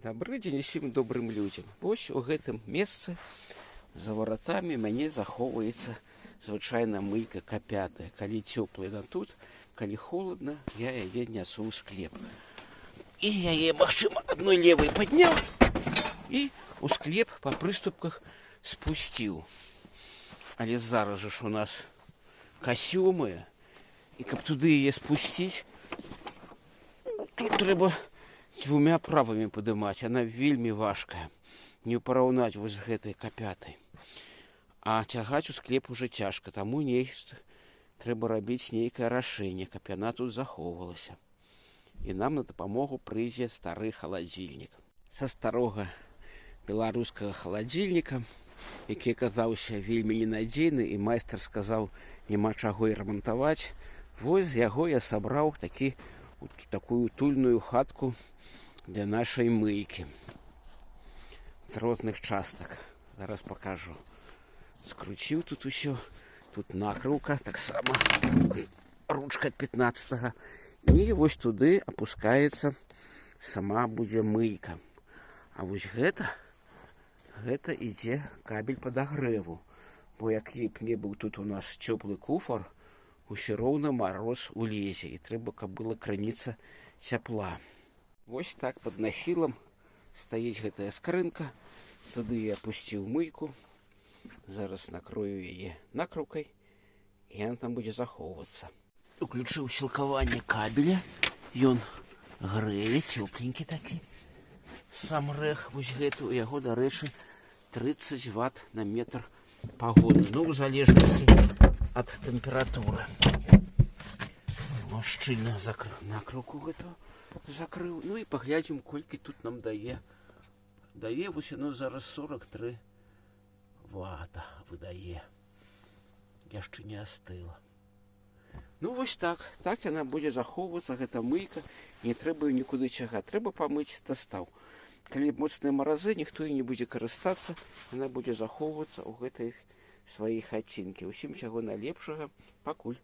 Добрый дзень усім добрым людзям. Вось у гэтым месцы за варатамі мяне захоўваецца звычайна мыйка капятая. Калі цёплая, да тут, калі холодна, я яе нясу ў склеп. І яе, магчыма, адной левай падняў і ў склеп па прыступках спусціў. Але зараз жа ж у нас касёмая, і каб туды яе спусціць, тут трэба дзвюмя правамі падымаць. Яна вельмі важкая. Не параўнаць вось з гэтай капятай. А цягаць у склеп уже цяжка, таму трэба рабіць нейкае рашэнне, каб яна тут захоўвалася. І нам на дапамогу прыйдзе стары халадзільнік. Са старога беларускага халадзільніка, які аказаўся вельмі ненадзейны, і майстар сказаў, няма чаго і рамантаваць, вось з яго я сабраў такую утульную хатку для нашай мыйкі. З розных частак. Зараз пакажу. Скруціў тут усё. Тут накрыўка, таксама ручка 15-го. І вось туды апускаецца сама будзе мыйка. А вось гэта ідзе кабель падагрэву. Бо як б не быў тут у нас цёплы куфар, усё роўна мароз улезе. І трэба, каб была крыніца цяпла. Вось так пад нахілам стаіць гэтая скрынка. Туды я апусціў мыйку. Зараз накрою яе накрыўкай, і яна там будзе захоўвацца. Уключыў сілкаванне кабеля. Ён грэе, цёпленькі такі. Сам рэх вось гэты, у яго, дарэчы, 30 ватт на метр пагоны. Ну, у залежнасці ад тэмпературы. Шчыльна накрыўку гэту закрыў. Ну і паглядзім, колькі тут нам дае. Дае вось яно зараз 43 вата выдае. Яшчэ не астыла. Ну вось так. Так яна будзе захоўвацца, гэта мыйка. Не трэба ёй нікуды цягаць. Трэба памыць дастаў. Калі моцныя маразы, ніхто і не будзе карыстацца, яна будзе захоўвацца ў гэтай сваёй хацінкі. Усім усяго найлепшага. Пакуль.